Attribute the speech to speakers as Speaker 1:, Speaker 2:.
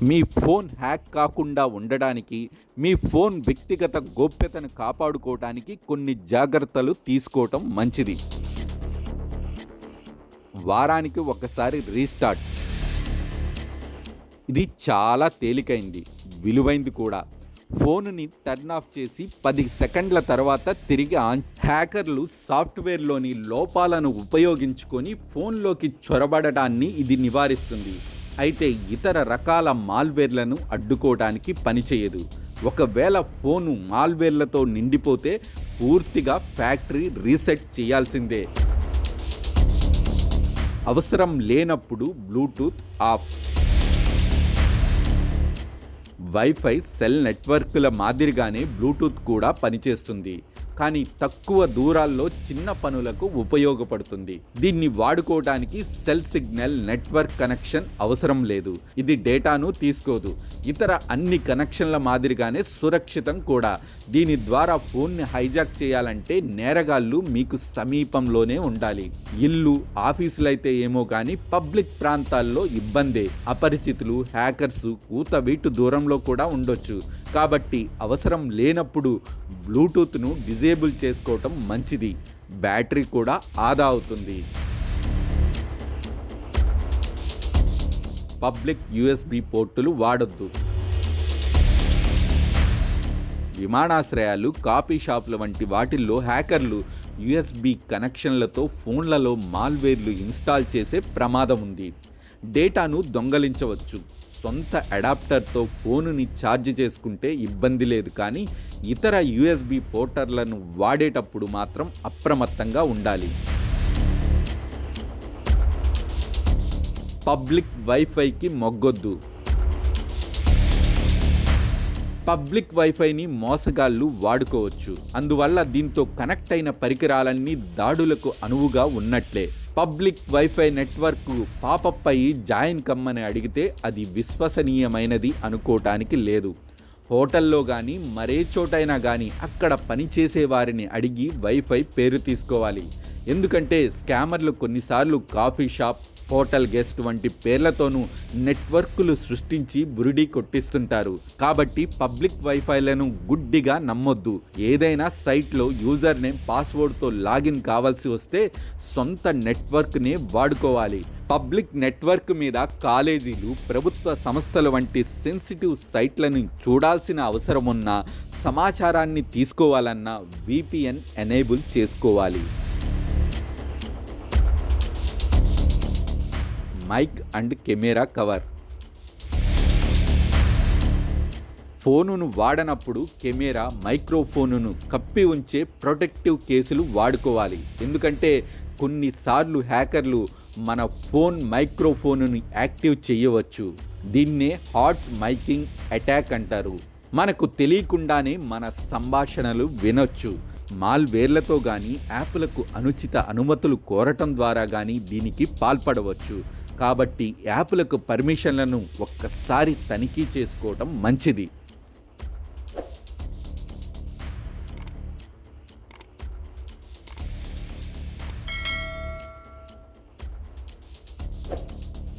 Speaker 1: మీ phone hack కాకుండా ఉండడానికి, మీ phone వ్యక్తిగత గోప్యతను కాపాడుకోవడానికి కొన్ని జాగ్రత్తలు తీసుకోవటం మంచిది. వారానికి ఒకసారి రీస్టార్ట్. ఇది చాలా తేలికైంది, విలువైంది కూడా. ఫోనుని టర్న్ ఆఫ్ చేసి 10 సెకండ్ల తర్వాత తిరిగి ఆన్. హ్యాకర్లు సాఫ్ట్వేర్లోని లోపాలను ఉపయోగించుకొని ఫోన్లోకి చొరబడటాన్ని ఇది నివారిస్తుంది. అయితే ఇతర రకాల మాల్వేర్లను అడ్డుకోవడానికి పనిచేయదు. ఒకవేళ ఫోను మాల్వేర్లతో నిండిపోతే పూర్తిగా ఫ్యాక్టరీ రీసెట్ చేయాల్సిందే. అవసరం లేనప్పుడు బ్లూటూత్ ఆఫ్. వైఫై, సెల్ నెట్వర్క్ల మాదిరిగానే బ్లూటూత్ కూడా పనిచేస్తుంది, కానీ తక్కువ దూరాల్లో చిన్న పనులకు ఉపయోగపడుతుంది. దీన్ని వాడుకోవడానికి సెల్ సిగ్నల్ నెట్వర్క్ కనెక్షన్ అవసరం లేదు. ఇది డేటాను తీసుకోదు. ఇతర అన్ని కనెక్షన్ల మాదిరిగానే సురక్షితం కూడా. దీని ద్వారా ఫోన్ని హైజాక్ చేయాలంటే నేరగాళ్ళు మీకు సమీపంలోనే ఉండాలి. ఇల్లు, ఆఫీసులైతే ఏమో కానీ పబ్లిక్ ప్రాంతాల్లో ఇబ్బందే. అపరిచితులు, హ్యాకర్స్ కూతవీటు దూరంలో కూడా ఉండొచ్చు. కాబట్టి అవసరం లేనప్పుడు బ్లూటూత్ను డిజేబుల్ చేసుకోవటం మంచిది. బ్యాటరీ కూడా ఆదా అవుతుంది. పబ్లిక్ యూఎస్బి పోర్టులు వాడొద్దు. విమానాశ్రయాలు, కాఫీ షాపుల వంటి వాటిల్లో హ్యాకర్లు యూఎస్బి కనెక్షన్లతో ఫోన్లలో మాల్వేర్లు ఇన్స్టాల్ చేసే ప్రమాదం ఉంది. డేటాను దొంగలించవచ్చు. సొంత అడాప్టర్తో ఫోనుని ఛార్జ్ చేసుకుంటే ఇబ్బంది లేదు, కానీ ఇతర యూఎస్బి పోర్టర్లను వాడేటప్పుడు మాత్రం అప్రమత్తంగా ఉండాలి. పబ్లిక్ వైఫైకి మొగ్గొద్దు. పబ్లిక్ వైఫైని మోసగాళ్ళు వాడుకోవచ్చు. అందువల్ల దీంతో కనెక్ట్ అయిన పరికరాలన్నీ దాడులకు అనువుగా ఉన్నట్లే. పబ్లిక్ వైఫై నెట్వర్క్ పాపప్ అయ్యి జాయిన్ కమ్మని అడిగితే అది విశ్వసనీయమైనది అనుకోవటానికి లేదు. హోటల్లో కానీ మరే చోటైనా కానీ అక్కడ పనిచేసే వారిని అడిగి వైఫై పేరు తీసుకోవాలి. ఎందుకంటే స్కామర్లు కొన్నిసార్లు కాఫీ షాప్, హోటల్ గెస్ట్ వంటి పేర్లతోనూ నెట్వర్క్లు సృష్టించి బురిడీ కొట్టిస్తుంటారు. కాబట్టి పబ్లిక్ వైఫైలను గుడ్డిగా నమ్మొద్దు. ఏదైనా సైట్లో యూజర్ నేమ్, పాస్వర్డ్తో లాగిన్ కావాల్సి వస్తే సొంత నెట్వర్క్నే వాడుకోవాలి. పబ్లిక్ నెట్వర్క్ మీద కాలేజీలు, ప్రభుత్వ సంస్థలు వంటి సెన్సిటివ్ సైట్లను చూడాల్సిన అవసరం ఉన్నా, సమాచారాన్ని తీసుకోవాలన్నా VPN ఎనేబుల్ చేసుకోవాలి. Mic and camera cover. ఫోనును వాడనప్పుడు కెమెరా, మైక్రోఫోనును కప్పి ఉంచే ప్రొటెక్టివ్ కేసులు వాడుకోవాలి. ఎందుకంటే కొన్నిసార్లు హ్యాకర్లు మన ఫోన్ మైక్రోఫోనును యాక్టివ్ చేయవచ్చు. దీన్నే హాట్ మైకింగ్ అటాక్ అంటారు. మనకు తెలియకుండానే మన సంభాషణలు వినొచ్చు. మాల్వేర్లతో కానీ, యాప్లకు అనుచిత అనుమతులు కోరటం ద్వారా కానీ దీనికి పాల్పడవచ్చు. కాబట్టి యాప్లకు పర్మిషన్లను ఒక్కసారి తనిఖీ చేసుకోవటం మంచిది.